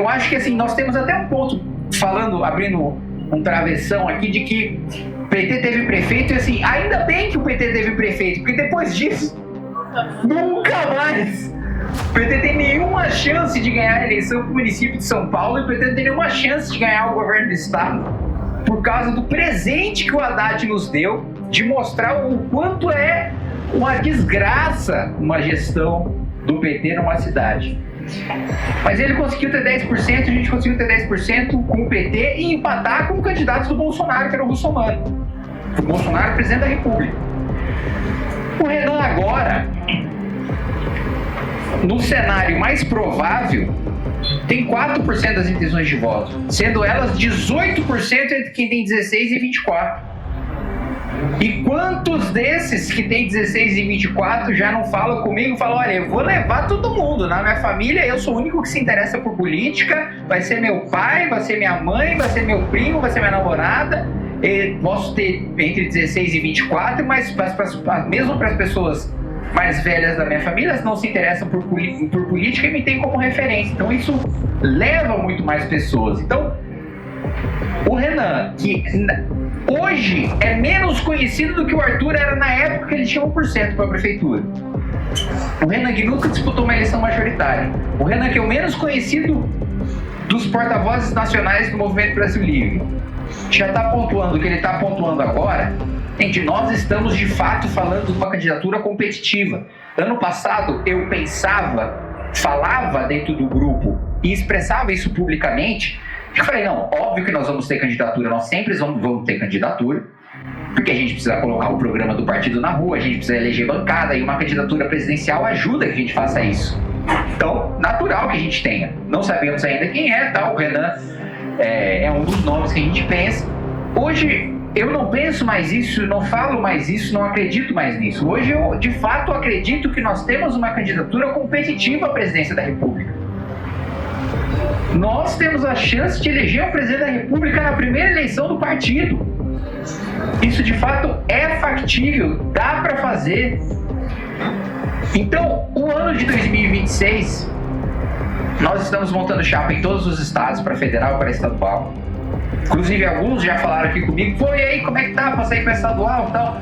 eu acho que assim, nós temos até um ponto, abrindo um travessão aqui, de que o PT teve prefeito e assim, ainda bem que o PT teve prefeito, porque depois disso, nunca mais o PT tem nenhuma chance de ganhar a eleição para o município de São Paulo, e o PT não tem nenhuma chance de ganhar o governo do estado por causa do presente que o Haddad nos deu, de mostrar o quanto é uma desgraça uma gestão do PT numa cidade. Mas ele conseguiu ter 10%, a gente conseguiu ter 10% com o PT e empatar com candidatos do Bolsonaro, que era o Russomano. O Bolsonaro é presidente da República. O Renan agora, no cenário mais provável, tem 4% das intenções de voto, sendo elas 18% entre quem tem 16 e 24. E quantos desses que tem 16 e 24 já não falam comigo, falam, olha, eu vou levar todo mundo, na minha família eu sou o único que se interessa por política, vai ser meu pai, vai ser minha mãe, vai ser meu primo, vai ser minha namorada, posso ter entre 16 e 24, mas mesmo para as pessoas mais velhas da minha família não se interessam por política e me tem como referência, então isso leva muito mais pessoas. Então, o Renan, que hoje é menos conhecido do que o Arthur era na época que ele tinha 1% para a prefeitura. O Renan, que nunca disputou uma eleição majoritária. O Renan, que é o menos conhecido dos porta-vozes nacionais do Movimento Brasil Livre. Já está pontuando o que ele está pontuando agora. Gente, nós estamos de fato falando de uma candidatura competitiva. Ano passado eu falava dentro do grupo e expressava isso publicamente. Eu falei, não, óbvio que nós vamos ter candidatura, nós sempre vamos ter candidatura, porque a gente precisa colocar o programa do partido na rua, a gente precisa eleger bancada, e uma candidatura presidencial ajuda que a gente faça isso. Então, natural que a gente tenha. Não sabemos ainda quem é, tá? O Renan é um dos nomes que a gente pensa. Hoje, eu não penso mais isso, não falo mais isso, não acredito mais nisso. Hoje, eu, de fato, acredito que nós temos uma candidatura competitiva à presidência da República. Nós temos a chance de eleger o presidente da República na primeira eleição do partido. Isso de fato é factível, dá para fazer. Então, o ano de 2026, nós estamos montando chapa em todos os estados, para federal e para estadual. Inclusive, alguns já falaram aqui comigo, pô, e aí, como é que tá para sair para estadual e tal?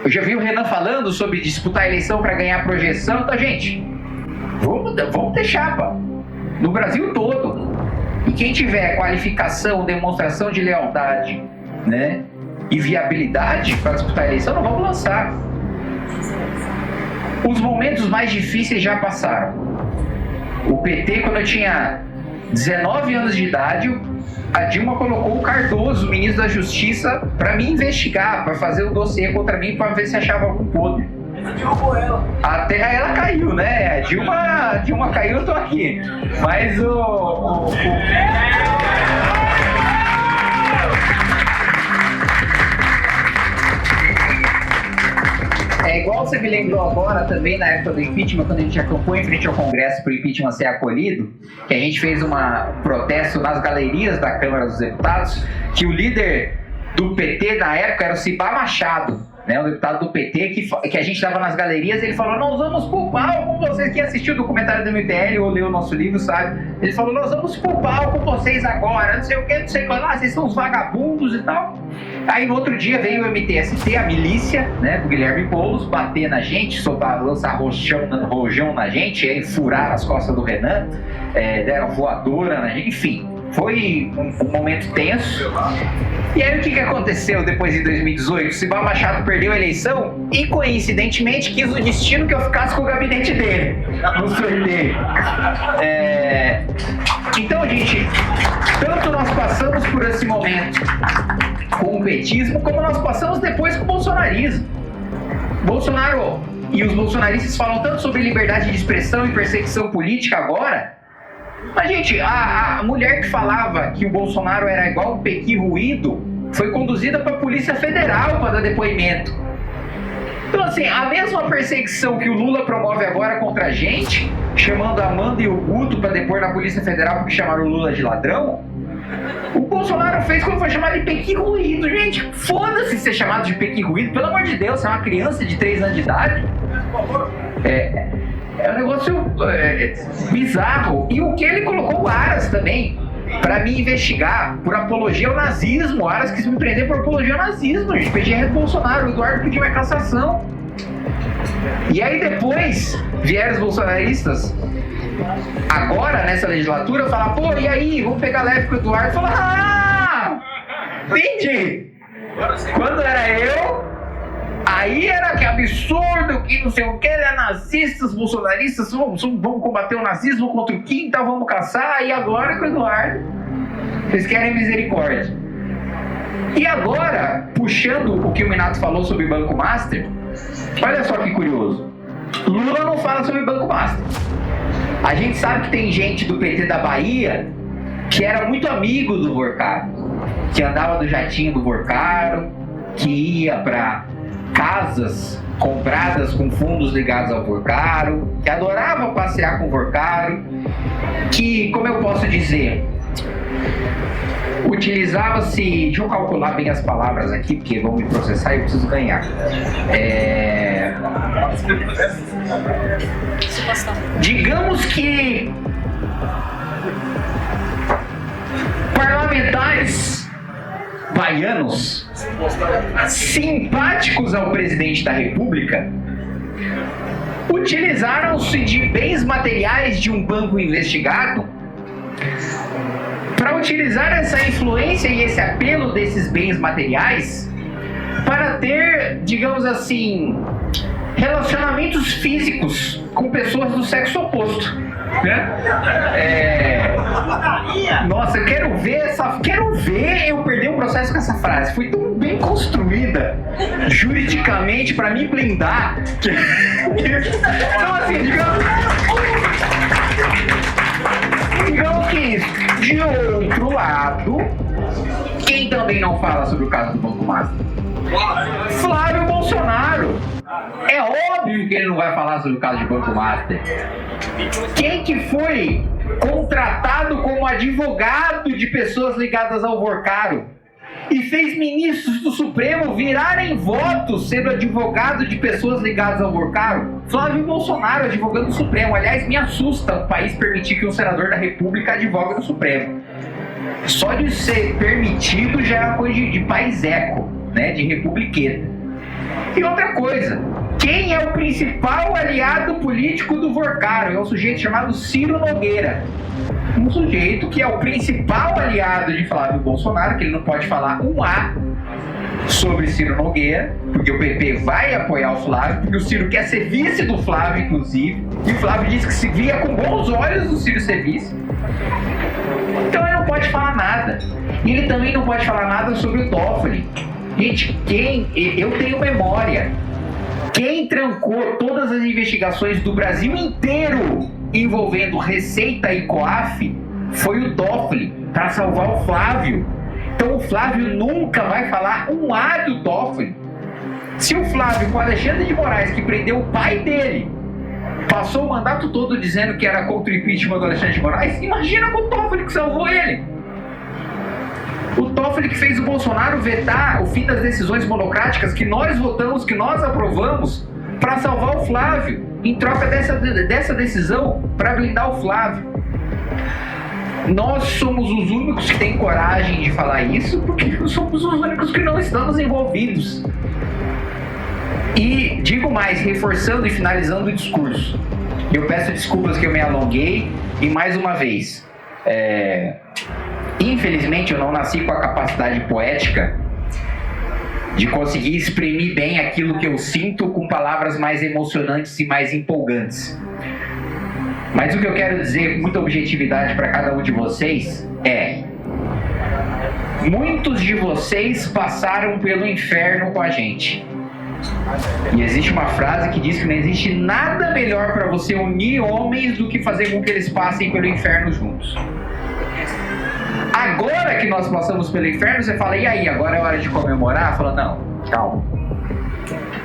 Eu já vi o Renan falando sobre disputar a eleição para ganhar projeção. Então, gente, vamos ter chapa no Brasil todo. E quem tiver qualificação, demonstração de lealdade, né, e viabilidade para disputar a eleição, não vamos lançar. Os momentos mais difíceis já passaram. O PT, quando eu tinha 19 anos de idade, a Dilma colocou o Cardoso, ministro da Justiça, para me investigar, para fazer o dossiê contra mim, para ver se achava algum podre. Derrubou ela. Até ela caiu, né? A Dilma caiu, eu tô aqui. Mas é igual você me lembrou agora também, na época do impeachment, quando a gente acampou em frente ao Congresso para o impeachment ser acolhido, que a gente fez um protesto nas galerias da Câmara dos Deputados, que o líder do PT na época era o Cibá Machado, né, o deputado do PT, que a gente estava nas galerias, ele falou, nós vamos pro palco, vocês que assistiu o documentário do MTL ou leu o nosso livro, sabe? Ele falou, nós vamos pro palco com vocês agora, não sei o que, não sei o que lá, vocês são uns vagabundos e tal. Aí no outro dia veio o MTST, a milícia, né, do Guilherme Boulos, bater na gente, lançar rojão na gente, aí furaram as costas do Renan, deram voadora na gente, enfim. Foi um momento tenso. E aí o que aconteceu depois de 2018? O Cibá Machado perdeu a eleição e, coincidentemente, quis o destino que eu ficasse com o gabinete dele no sorteio. Então, gente, tanto nós passamos por esse momento com o petismo, como nós passamos depois com o bolsonarismo. Bolsonaro e os bolsonaristas falam tanto sobre liberdade de expressão e perseguição política agora. Mas, gente, a mulher que falava que o Bolsonaro era igual um pequi ruído foi conduzida para a Polícia Federal para dar depoimento. Então, assim, a mesma perseguição que o Lula promove agora contra a gente, chamando a Amanda e o Guto para depor na Polícia Federal porque chamaram o Lula de ladrão, o Bolsonaro fez quando foi chamado de pequi ruído. Gente, foda-se ser chamado de pequi ruído, pelo amor de Deus, você é uma criança de 3 anos de idade. É um negócio bizarro. E o que ele colocou o Aras também para me investigar por apologia ao nazismo. O Aras quis me prender por apologia ao nazismo. A gente PGR do Bolsonaro. O Eduardo pediu minha cassação. E aí depois vieram os bolsonaristas, agora nessa legislatura, falar: pô, e aí, vamos pegar leve com o Eduardo. Falar: ah, entendi. Quando era eu, aí era que absurdo, que não sei o que, ele é nazista, os bolsonaristas vamos combater o nazismo contra o Kim, então vamos caçar. E agora com o Eduardo, vocês querem misericórdia. E agora, puxando o que o Minato falou sobre Banco Master, olha só que curioso. Lula não fala sobre Banco Master. A gente sabe que tem gente do PT da Bahia que era muito amigo do Vorcaro, que andava do jatinho do Vorcaro, que ia para casas compradas com fundos ligados ao Vorcaro, que adorava passear com o Vorcaro, que, como eu posso dizer, utilizava-se... Deixa eu calcular bem as palavras aqui, porque vão me processar e eu preciso ganhar. Digamos que parlamentares baianos simpáticos ao presidente da República utilizaram-se de bens materiais de um banco investigado para utilizar essa influência e esse apelo desses bens materiais para ter, digamos assim, relacionamentos físicos com pessoas do sexo oposto, né? Nossa, eu quero ver eu perder um processo com essa frase. Foi tão bem construída juridicamente para me blindar que... Então, assim, digamos que, de outro lado, quem também não fala sobre o caso do Banco Master? Flávio Bolsonaro. É óbvio que ele não vai falar sobre o caso de Banco Master. Quem que foi contratado como advogado de pessoas ligadas ao Vorcaro e fez ministros do Supremo virarem votos sendo advogado de pessoas ligadas ao Vorcaro? Flávio Bolsonaro, advogando do Supremo. Aliás, me assusta o país permitir que um senador da República advogue no Supremo. Só de ser permitido já é uma coisa de paiseco, né, de republiqueta. E outra coisa, quem é o principal aliado político do Vorcaro? É um sujeito chamado Ciro Nogueira. Um sujeito que é o principal aliado de Flávio Bolsonaro, que ele não pode falar um A sobre Ciro Nogueira, porque o PP vai apoiar o Flávio, porque o Ciro quer ser vice do Flávio, inclusive, e o Flávio disse que se via com bons olhos o Ciro ser vice. Então ele não pode falar nada. E ele também não pode falar nada sobre o Toffoli. Gente, eu tenho memória. Quem trancou todas as investigações do Brasil inteiro envolvendo Receita e COAF foi o Toffoli, para salvar o Flávio. Então o Flávio nunca vai falar um A do Toffoli. Se o Flávio, com o Alexandre de Moraes, que prendeu o pai dele, passou o mandato todo dizendo que era contra o impeachment do Alexandre de Moraes, imagina com o Toffoli que salvou ele. O Toffoli que fez o Bolsonaro vetar o fim das decisões monocráticas que nós votamos, que nós aprovamos, para salvar o Flávio, em troca dessa decisão, para blindar o Flávio. Nós somos os únicos que têm coragem de falar isso, porque nós somos os únicos que não estamos envolvidos. E digo mais, reforçando e finalizando o discurso, eu peço desculpas que eu me alonguei, e mais uma vez, infelizmente eu não nasci com a capacidade poética de conseguir exprimir bem aquilo que eu sinto com palavras mais emocionantes e mais empolgantes. Mas o que eu quero dizer com muita objetividade para cada um de vocês é: muitos de vocês passaram pelo inferno com a gente. E existe uma frase que diz que não existe nada melhor para você unir homens do que fazer com que eles passem pelo inferno juntos. Agora que nós passamos pelo inferno, você fala: e aí, agora é hora de comemorar? Fala: não, calma.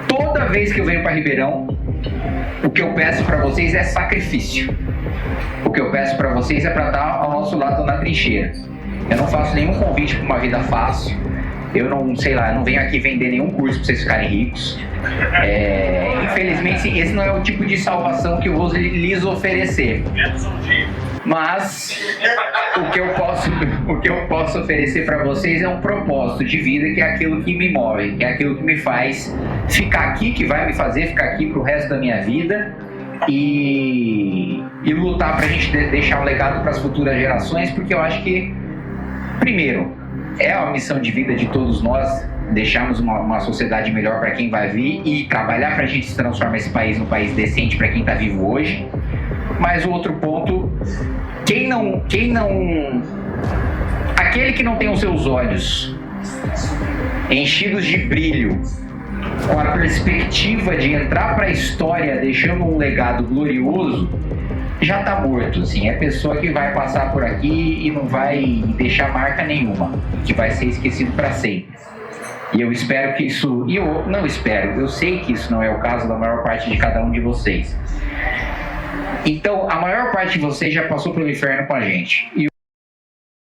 Toda vez que eu venho para Ribeirão, o que eu peço para vocês é sacrifício. O que eu peço para vocês é para estar ao nosso lado na trincheira. Eu não faço nenhum convite para uma vida fácil. Eu não, sei lá, não venho aqui vender nenhum curso para vocês ficarem ricos. Infelizmente, esse não é o tipo de salvação que eu vou lhes oferecer. Mas o que eu posso oferecer para vocês é um propósito de vida, que é aquilo que me move, que é aquilo que me faz ficar aqui, que vai me fazer ficar aqui pro resto da minha vida e lutar para a gente deixar um legado para as futuras gerações, porque eu acho que, primeiro, é a missão de vida de todos nós, deixarmos uma sociedade melhor para quem vai vir e trabalhar para a gente se transformar esse país num país decente para quem está vivo hoje. Mas o outro ponto, aquele que não tem os seus olhos enchidos de brilho, com a perspectiva de entrar para a história deixando um legado glorioso, já está morto, assim. É a pessoa que vai passar por aqui e não vai deixar marca nenhuma, que vai ser esquecido para sempre. E eu espero que isso... E eu não espero, eu sei que isso não é o caso da maior parte de cada um de vocês. Então, a maior parte de vocês já passou pelo inferno com a gente.